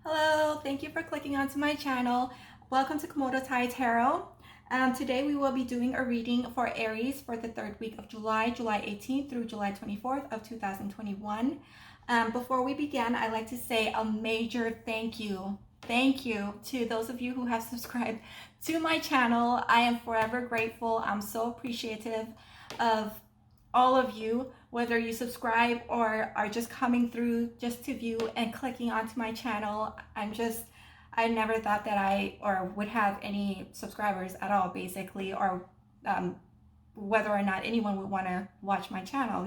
Hello, thank you for clicking onto my channel. Welcome to Komodo Tai Tarot. Today we will be doing a reading for Aries for the third week of July, July 18th through July 24th of 2021. Before we begin, I'd like to say a major thank you. Thank you to those of you who have subscribed to my channel. I am forever grateful. I'm so appreciative of all of you, whether you subscribe or are just coming through just to view and clicking onto my channel. I never thought that I would have any subscribers at all, basically, or whether or not anyone would want to watch my channel,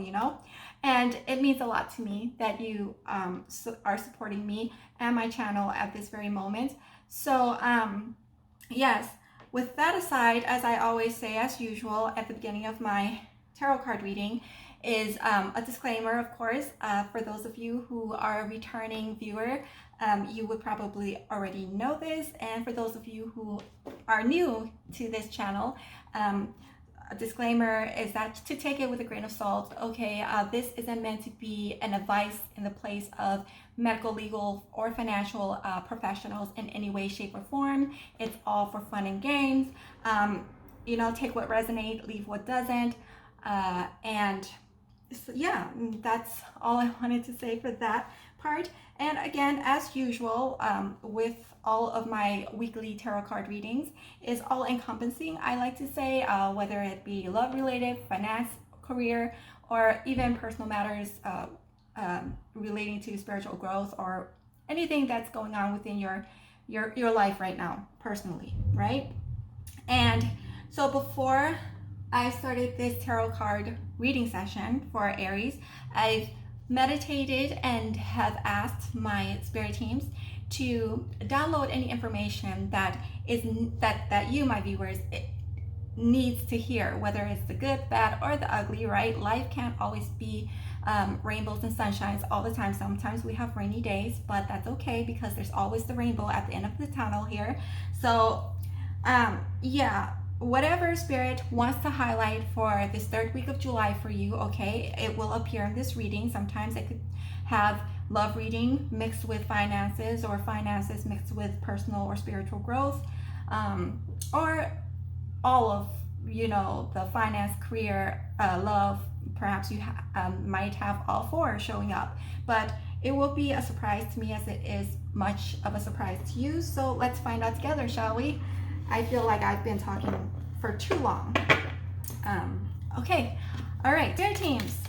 and it means a lot to me that you are supporting me and my channel at this very moment. So yes, with that aside, as I always say, as usual at the beginning of my tarot card reading, is a disclaimer, of course. For those of you who are a returning viewer, you would probably already know this, and for those of you who are new to this channel, a disclaimer is that to take it with a grain of salt. Okay, this isn't meant to be an advice in the place of medical, legal, or financial professionals in any way, shape, or form. It's all for fun and games. Take what resonates, leave what doesn't. And so, yeah, that's all I wanted to say for that part. And again, as usual, with all of my weekly tarot card readings, is all encompassing. I like to say, whether it be love related, finance, career, or even personal matters relating to spiritual growth or anything that's going on within your life right now, personally, right? And so before I started this tarot card reading session for Aries, I've meditated and have asked my spirit teams to download any information that you, my viewers, needs to hear, whether it's the good, bad, or the ugly, right? Life can't always be rainbows and sunshines all the time. Sometimes we have rainy days, but that's okay because there's always the rainbow at the end of the tunnel here. So yeah, whatever spirit wants to highlight for this third week of July for you, okay, it will appear in this reading. Sometimes it could have love reading mixed with finances, or finances mixed with personal or spiritual growth, or all of the finance, career, love. Perhaps you might have all four showing up, but it will be a surprise to me, as it is much of a surprise to you. So let's find out together, shall we? I feel like I've been talking for too long. Okay, all right, dear teams,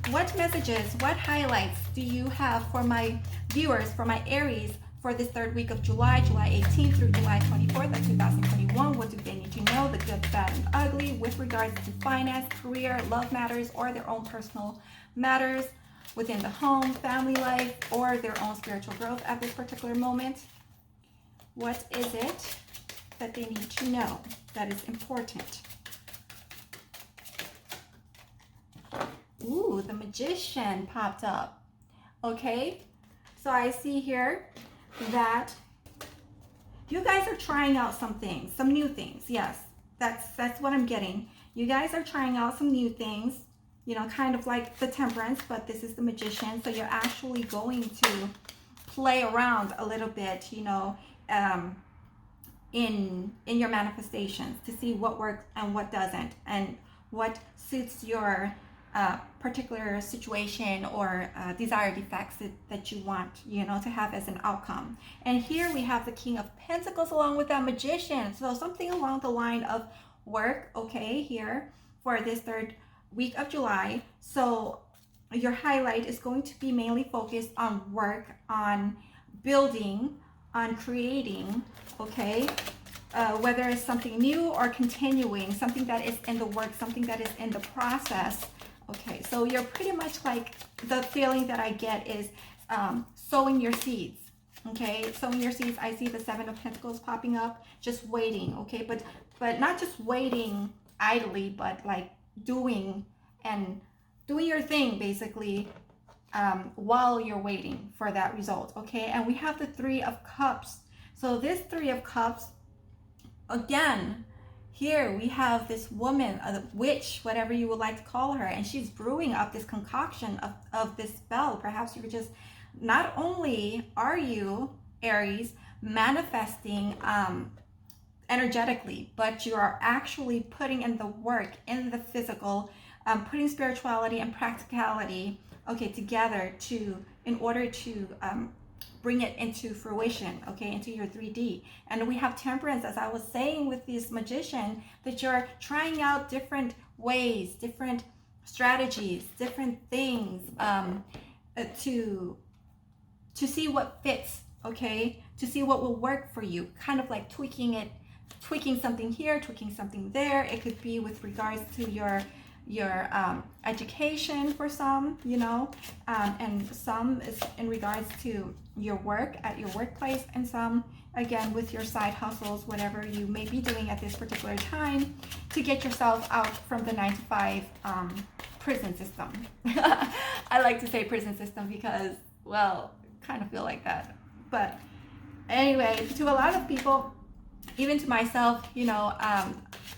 what messages, what highlights do you have for my viewers, for my Aries, for this third week of July, July 18th through July 24th of 2021? What do they need to know, the good, bad, and ugly, with regards to finance, career, love matters, or their own personal matters within the home, family life, or their own spiritual growth at this particular moment? What is it that they need to know that is important? Ooh, the Magician popped up. Okay, so I see here that you guys are trying out some things, some new things. Yes, that's what I'm getting. You guys are trying out some new things, kind of like the Temperance, but this is the Magician. So you're actually going to play around a little bit, in your manifestations, to see what works and what doesn't, and what suits your particular situation or desired effects that you want to have as an outcome. And here we have the King of Pentacles along with that Magician, so something along the line of work, okay, here for this third week of July. So your highlight is going to be mainly focused on work, on building, on creating, okay, whether it's something new or continuing, something that is in the work, something that is in the process. Okay, so you're pretty much like, the feeling that I get is sowing your seeds. Okay, sowing your seeds. I see the Seven of Pentacles popping up, just waiting. Okay, but not just waiting idly, but like doing your thing, basically, while you're waiting for that result. Okay, and we have the Three of Cups. So this Three of Cups, again, here we have this woman, a witch, whatever you would like to call her, and she's brewing up this concoction of this spell. Perhaps you're just, not only are you Aries, manifesting energetically, but you are actually putting in the work in the physical, putting spirituality and practicality, okay, together to in order to bring it into fruition, okay, into your 3D. And we have temperance, as I was saying with this magician, that you're trying out different ways, different strategies, different things to see what fits, okay, to see what will work for you, kind of like tweaking it, tweaking something here, tweaking something there. It could be with regards to your education for some, you know, and some is in regards to your work at your workplace, and some again with your side hustles, whatever you may be doing at this particular time to get yourself out from the 9 to 5 prison system. I like to say prison system because, well, kind of feel like that. But anyway, to a lot of people, even to myself, you know,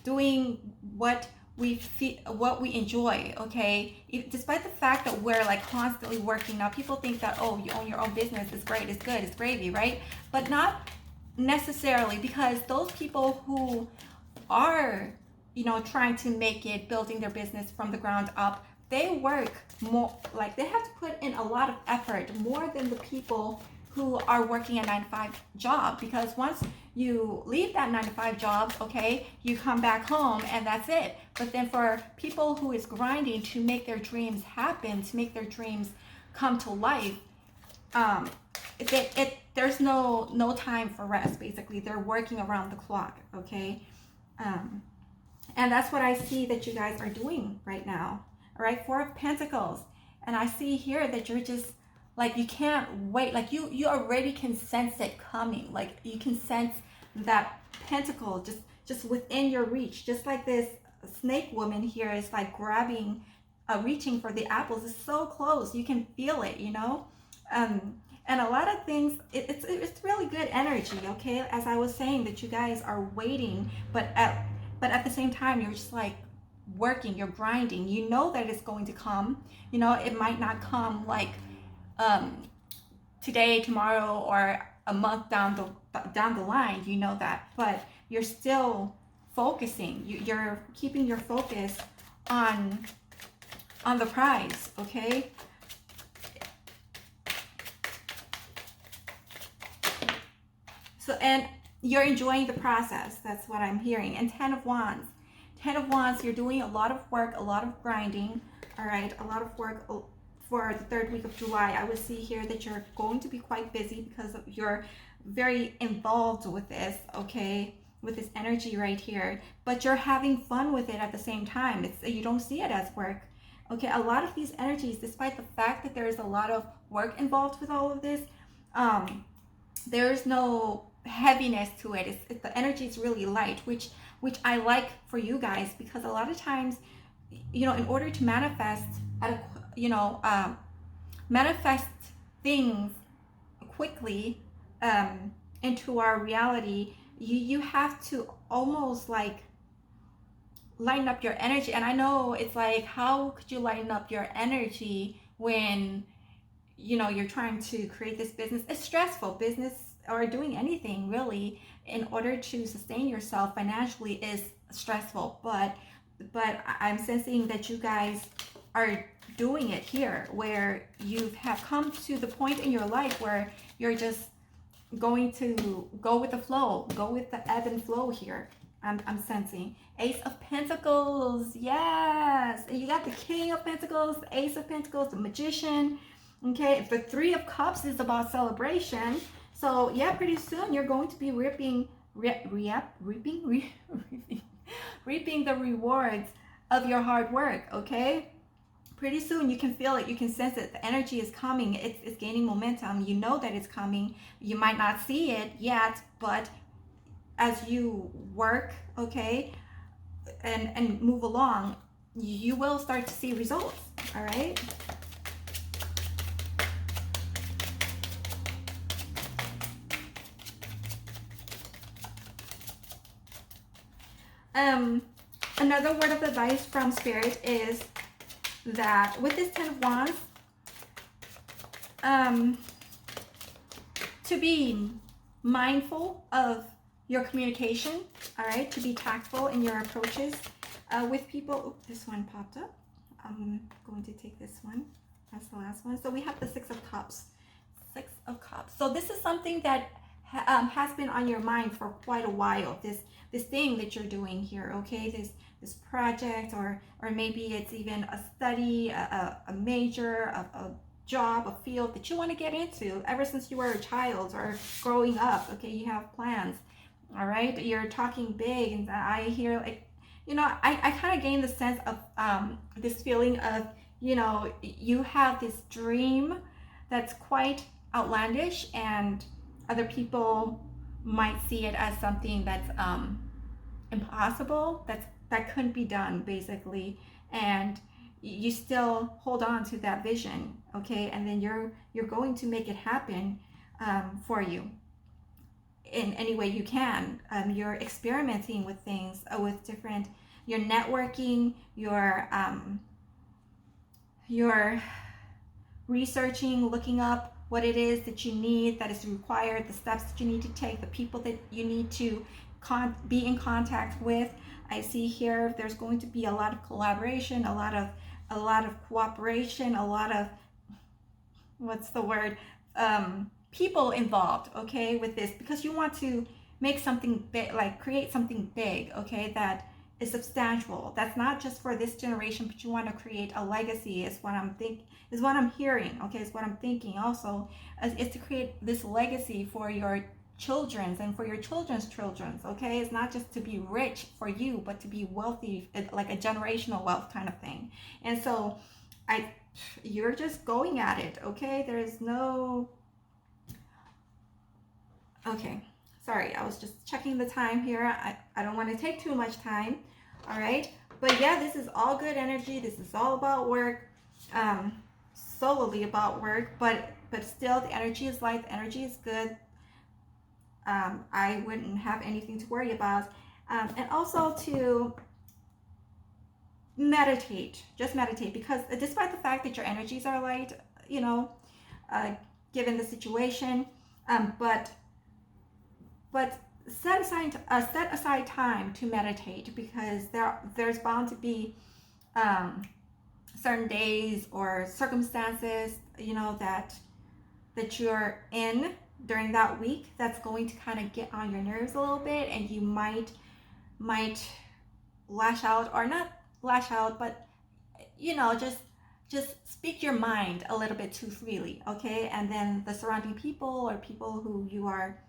doing what we feel, what we enjoy, okay, despite the fact that we're like constantly working. Now people think that, oh, you own your own business, it's great, it's good, it's gravy, right? But not necessarily, because those people who are, you know, trying to make it, building their business from the ground up, they work more, like they have to put in a lot of effort, more than the people who are working a 9 to 5 job. Because once you leave that 9 to 5 job, okay, you come back home and that's it. But then for people who is grinding to make their dreams happen, to make their dreams come to life, there's no time for rest. Basically, they're working around the clock, okay. And that's what I see that you guys are doing right now. All right, 4 of Pentacles, and I see here that you're just like, you can't wait. Like you already can sense it coming. Like you can sense that pentacle just within your reach. Just like this snake woman here is like grabbing, reaching for the apples. It's so close. You can feel it, you know. And a lot of things, it's really good energy. Okay, as I was saying, that you guys are waiting, but at the same time, you're just like working. You're grinding. You know that it's going to come. You know, it might not come like today, tomorrow, or a month down the line, you know that, but you're still focusing. You're keeping your focus on the prize, okay? So, and you're enjoying the process. That's what I'm hearing. And 10 of Wands. 10 of Wands, you're doing a lot of work, a lot of grinding, all right? A lot of work for the 3rd week of July. I would see here that you're going to be quite busy because you're very involved with this, okay, with this energy right here, but you're having fun with it at the same time. You don't see it as work, okay? A lot of these energies, despite the fact that there is a lot of work involved with all of this, there's no heaviness to it. The energy is really light, which I like for you guys, because a lot of times, you know, in order to manifest manifest things quickly into our reality, you have to almost like lighten up your energy. And I know it's like, how could you lighten up your energy when, you know, you're trying to create this business? It's stressful. Business or doing anything really in order to sustain yourself financially is stressful, but I'm sensing that you guys are doing it here, where you have come to the point in your life where you're just going to go with the flow, go with the ebb and flow here. I'm sensing Ace of Pentacles, yes, and you got the King of Pentacles, the Ace of Pentacles, the Magician, okay. The 3 of Cups is about celebration. So yeah, pretty soon you're going to be reaping the rewards of your hard work, okay? Pretty soon you can feel it, you can sense it. The energy is coming, it's gaining momentum. You know that it's coming. You might not see it yet, but as you work, okay, and move along, you will start to see results, all right? Another word of advice from Spirit is that with this 10 of Wands, to be mindful of your communication, all right, to be tactful in your approaches with people. Oops, this one popped up. I'm going to take this one as the last one. So we have the Six of Cups. Six of Cups. So this is something that has been on your mind for quite a while. This thing that you're doing here, okay? This project, or maybe it's even a study, a major, a job, a field that you want to get into ever since you were a child or growing up. Okay, you have plans. All right, you're talking big, and I hear, like, you know, I kind of gain the sense of this feeling of, you know, you have this dream that's quite outlandish, and other people might see it as something that's impossible, that couldn't be done, basically, and you still hold on to that vision, okay, and then you're going to make it happen for you in any way you can. You're experimenting with things, with different, you're networking, you're researching, looking up what it is that you need, that is required, the steps that you need to take, the people that you need to be in contact with. I see here there's going to be a lot of collaboration, a lot of cooperation, a lot of, what's the word, people involved, okay, with this, because you want to make something big, like create something big, okay, that is substantial. That's not just for this generation, but you want to create a legacy, is what I'm hearing, okay, is what I'm thinking also, is to create this legacy for your children's and for your children's children's, okay? It's not just to be rich for you, but to be wealthy, like a generational wealth kind of thing. And so you're just going at it, okay? There is no, okay, sorry, I was just checking the time here. I don't want to take too much time, all right? But yeah, this is all good energy. This is all about work, solely about work, but still the energy is light, the energy is good. I wouldn't have anything to worry about. And also to meditate, just meditate, because despite the fact that your energies are light, you know, given the situation, but set aside time to meditate, because there's bound to be certain days or circumstances, you know, that you're in during that week that's going to kind of get on your nerves a little bit, and you might lash out, or not lash out, but, you know, just speak your mind a little bit too freely, okay? And then the surrounding people, or people who you are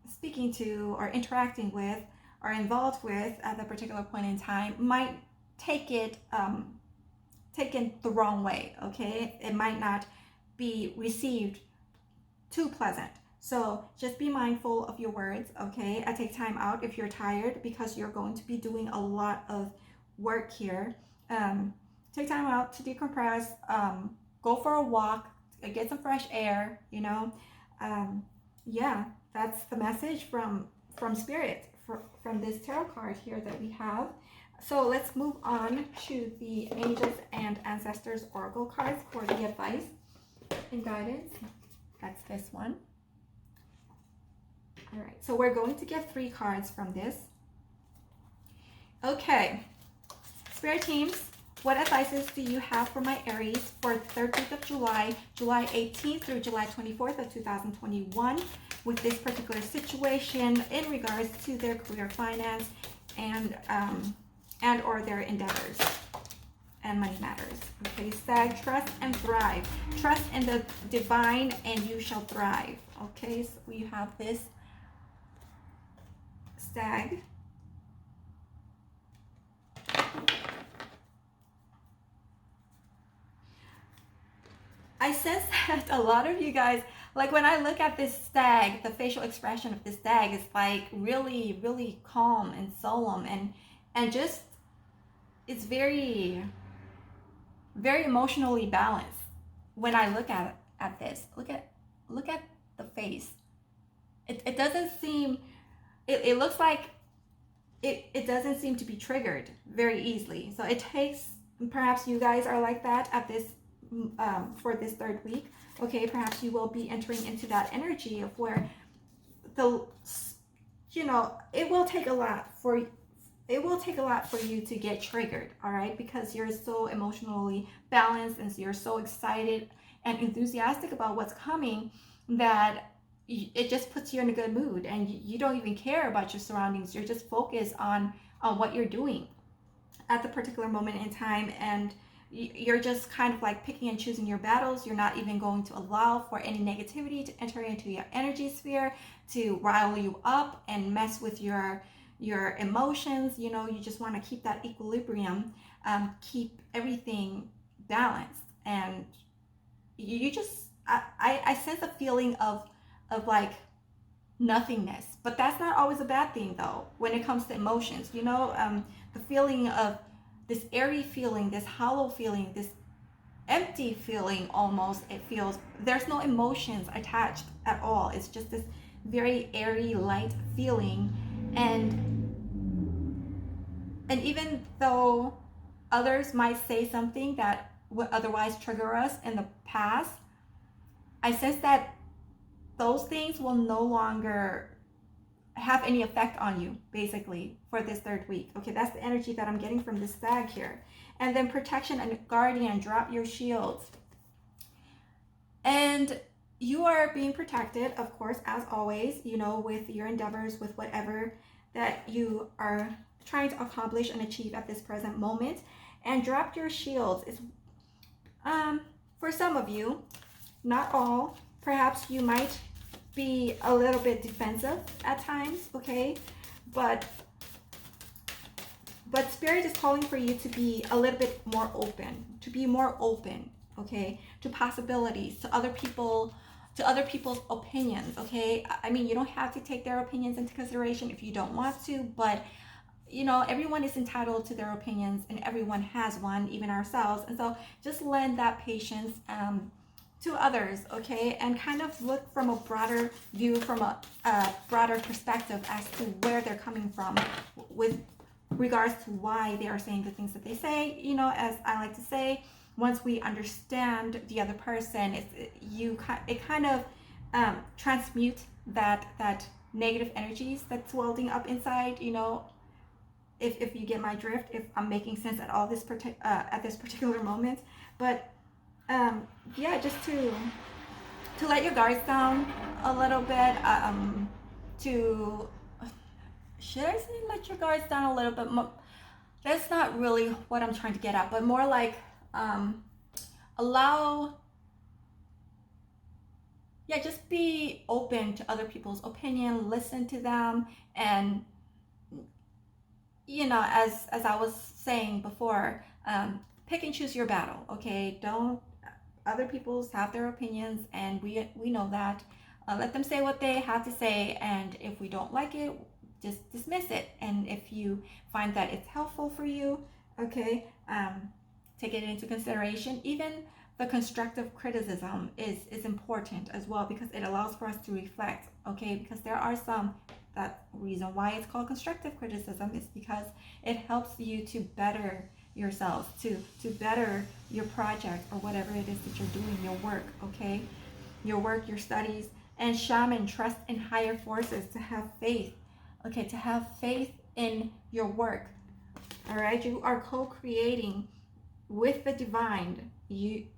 speaking to or interacting with or involved with at that particular point in time, might take it the wrong way, okay? It might not be received too pleasant. So just be mindful of your words, okay? Take time out if you're tired, because you're going to be doing a lot of work here. Take time out to decompress, go for a walk, get some fresh air, you know. Yeah, that's the message from Spirit, from this tarot card here that we have. So let's move on to the Angels and Ancestors Oracle cards for the advice and guidance. That's this one. All right, so we're going to get 3 cards from this. Okay, Spirit teams, what advices do you have for my Aries for the 3rd week of July, July 18th through July 24th of 2021, with this particular situation in regards to their career, finance, and or their endeavors and money matters? Okay, Stag, trust and thrive. Trust in the divine and you shall thrive. Okay, so we have this Stag. I sense that a lot of you guys, like when I look at this stag, the facial expression of this stag is like really, really calm and solemn, and just, it's very, very emotionally balanced. When I look at this, look at the face. It doesn't seem, it looks like it doesn't seem to be triggered very easily. So it takes, perhaps you guys are like that at this for this third week. Okay, perhaps you will be entering into that energy of where the, it will take a lot for you to get triggered, all right, because you're so emotionally balanced and you're so excited and enthusiastic about what's coming that it just puts you in a good mood, and you don't even care about your surroundings. You're just focused on what you're doing at the particular moment in time, and you're just kind of like picking and choosing your battles. You're not even going to allow for any negativity to enter into your energy sphere to rile you up and mess with your emotions. You just want to keep that equilibrium, keep everything balanced, and you just I sense a feeling of like nothingness, but that's not always a bad thing though when it comes to emotions. The feeling of this airy feeling, this hollow feeling, this empty feeling, almost. It feels there's no emotions attached at all. It's just this very airy, light feeling. And even though others might say something that would otherwise trigger us in the past, I sense that those things will no longer have any effect on you, basically, for this third week. Okay, that's the energy that I'm getting from this stag here. And then protection and guardian, drop your shields. And you are being protected, of course, as always, with your endeavors, with whatever that you are trying to accomplish and achieve at this present moment. And drop your shields is, for some of you, not all, perhaps you might be a little bit defensive at times, okay? But Spirit is calling for you to be a little bit more open, okay, to possibilities, to other people's opinions, okay? I mean, you don't have to take their opinions into consideration if you don't want to, but everyone is entitled to their opinions, and everyone has one, even ourselves. And so just lend that patience to others, okay, and kind of look from a broader view, from a broader perspective as to where they're coming from with regards to why they are saying the things that they say. As I like to say, once we understand the other person, it kind of transmute that negative energies that's welding up inside. If you get my drift, if I'm making sense at all at this particular moment. But yeah, just to let your guards down a little bit, to should I say let your guards down a little bit more? That's not really what I'm trying to get at, but more like allow, just be open to other people's opinion, listen to them, and as I was saying before, pick and choose your battle, okay? Don't, other people's have their opinions, and we know that. Let them say what they have to say, and if we don't like it, just dismiss it. And if you find that it's helpful for you, okay, take it into consideration. Even the constructive criticism is important as well, because it allows for us to reflect, okay? Because there are some, that reason why it's called constructive criticism is because it helps you to better yourselves, to better your project or whatever it is that you're doing, your work, okay? Your work, your studies. And shaman, trust in higher forces, to have faith, okay? To have faith in your work, all right? You are co-creating with the divine.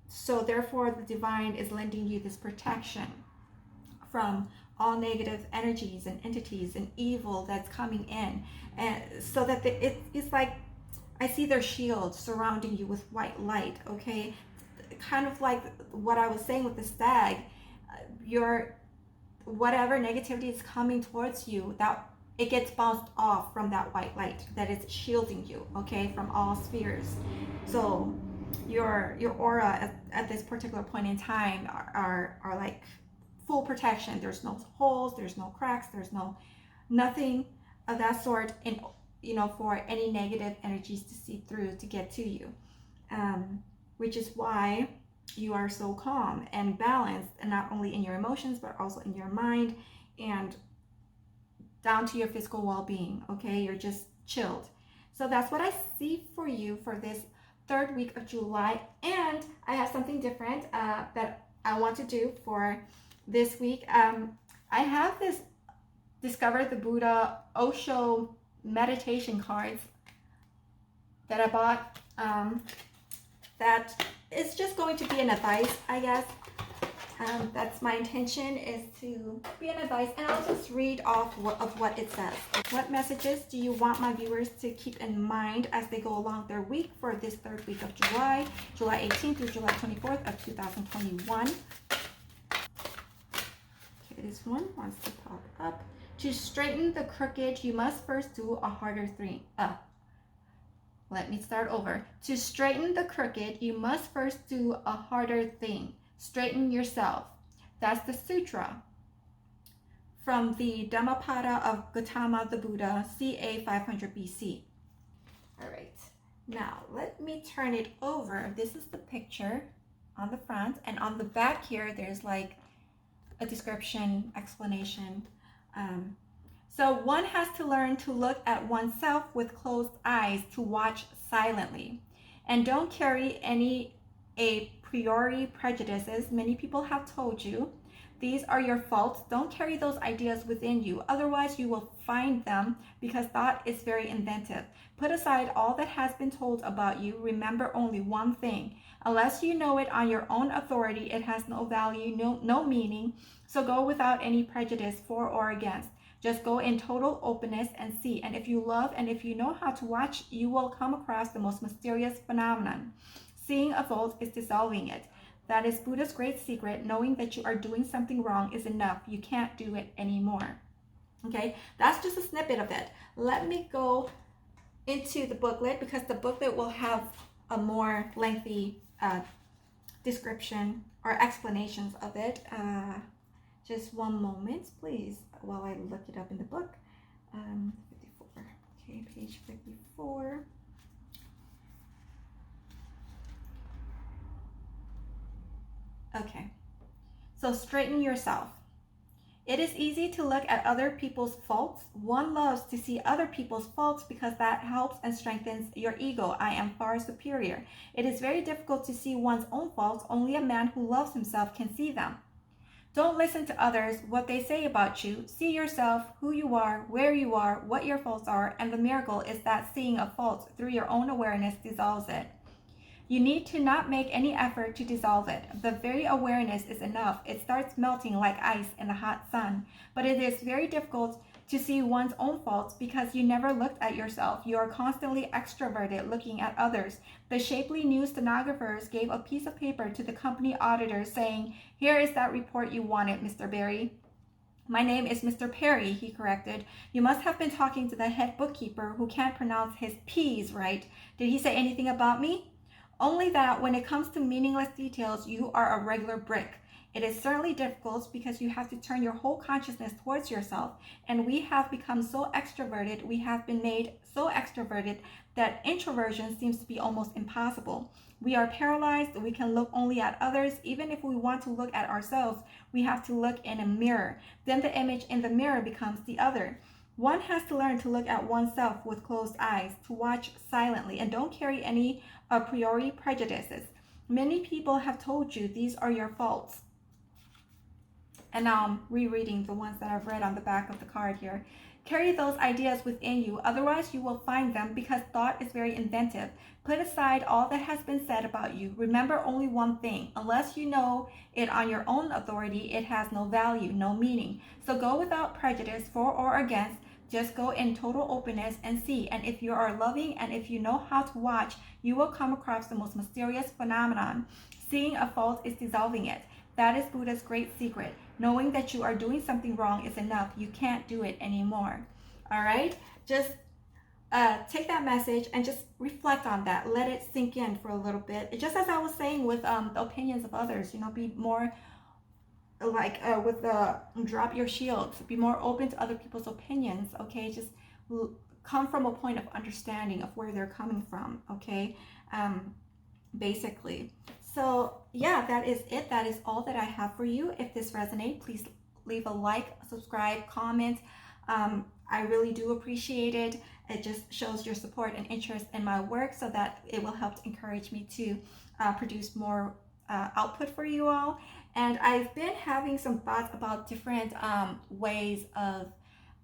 So therefore the divine is lending you this protection from all negative energies and entities and evil that's coming in, and so that it's like I see their shields surrounding you with white light, okay? Kind of like what I was saying with the stag, your whatever negativity is coming towards you, that it gets bounced off from that white light that is shielding you, okay, from all spheres. So your aura at this particular point in time are like full protection. There's no holes, there's no cracks, there's nothing of that sort, in for any negative energies to seep through to get to you, which is why you are so calm and balanced, and not only in your emotions but also in your mind and down to your physical well-being, okay? You're just chilled. So that's what I see for you for this third week of July. And I have something different that I want to do for this week. I have this Discover the Buddha Osho meditation cards that I bought. That is just going to be an advice, I guess. That's my intention, is to be an advice, and I'll just read off of what it says. What messages do you want my viewers to keep in mind as they go along their week for this third week of July, July 18th through July 24th of 2021? Okay, this one wants to pop up. To straighten the crooked, you must first do a harder thing. Let me start over. To straighten the crooked, you must first do a harder thing. Straighten yourself. That's the sutra from the Dhammapada of Gautama the Buddha, ca 500 BC. All right, now let me turn it over. This is the picture on the front, and on the back here, there's like a description, explanation. So one has to learn to look at oneself with closed eyes, to watch silently, and don't carry any a priori prejudices. Many people have told you these are your faults. Don't carry those ideas within you. Otherwise, you will find them, because thought is very inventive. Put aside all that has been told about you. Remember only one thing. Unless you know it on your own authority, it has no value, no meaning. So go without any prejudice for or against. Just go in total openness and see. And if you love and if you know how to watch, you will come across the most mysterious phenomenon. Seeing a fault is dissolving it. That is Buddha's great secret. Knowing that you are doing something wrong is enough. You can't do it anymore. Okay, that's just a snippet of it. Let me go into the booklet, because the booklet will have a more lengthy description or explanations of it. Just one moment, please, while I look it up in the book. 54. Okay, page 54. Okay, so straighten yourself. It is easy to look at other people's faults. One loves to see other people's faults because that helps and strengthens your ego. I am far superior. It is very difficult to see one's own faults. Only a man who loves himself can see them. Don't listen to others, what they say about you. See yourself, who you are, where you are, what your faults are, and the miracle is that seeing a fault through your own awareness dissolves it. You need to not make any effort to dissolve it. The very awareness is enough. It starts melting like ice in the hot sun. But it is very difficult to see one's own faults because you never looked at yourself. You are constantly extroverted looking at others. The shapely new stenographers gave a piece of paper to the company auditor saying, "Here is that report you wanted, Mr. Barry." "My name is Mr. Perry," he corrected. "You must have been talking to the head bookkeeper who can't pronounce his P's right. Did he say anything about me?" "Only that when it comes to meaningless details, you are a regular brick. It is certainly difficult because you have to turn your whole consciousness towards yourself, and we have become so extroverted, we have been made so extroverted that introversion seems to be almost impossible. We are paralyzed, we can look only at others. Even if we want to look at ourselves, we have to look in a mirror. Then the image in the mirror becomes the other. One has to learn to look at oneself with closed eyes, to watch silently, and don't carry any a priori prejudices. Many people have told you these are your faults." And now I'm rereading the ones that I've read on the back of the card here. "Carry those ideas within you, otherwise you will find them, because thought is very inventive. Put aside all that has been said about you. Remember only one thing. Unless you know it on your own authority, it has no value, no meaning. So go without prejudice for or against. Just go in total openness and see. And if you are loving and if you know how to watch, you will come across the most mysterious phenomenon. Seeing a fault is dissolving it. That is Buddha's great secret. Knowing that you are doing something wrong is enough. You can't do it anymore." All right? Just take that message and just reflect on that. Let it sink in for a little bit. Just as I was saying with the opinions of others, be more like with the drop your shields. Be more open to other people's opinions, okay? Just come from a point of understanding of where they're coming from, okay? Basically. So yeah, that is it. That is all that I have for you. If this resonates, please leave a like, subscribe, comment, I really do appreciate it. It just shows your support and interest in my work, so that it will help to encourage me to produce more output for you all. And I've been having some thoughts about different ways of,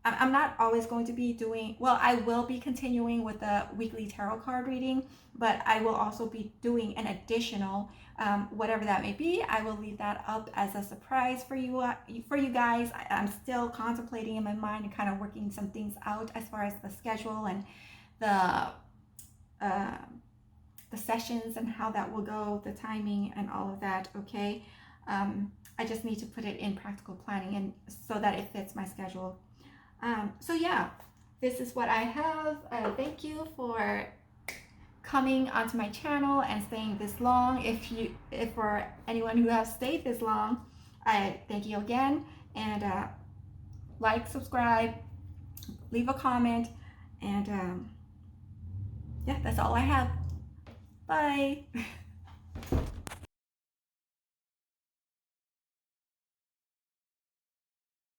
I'm not always going to be doing, well, I will be continuing with the weekly tarot card reading, but I will also be doing an additional, whatever that may be. I will leave that up as a surprise for you guys. I'm still contemplating in my mind and kind of working some things out as far as the schedule and the uh, the sessions and how that will go, the timing and all of that. Okay, I just need to put it in practical planning and so that it fits my schedule. So yeah, this is what I have. Thank you for coming onto my channel and staying this long. If for anyone who has stayed this long, I thank you again. And like, subscribe, leave a comment, and yeah, that's all I have. Bye.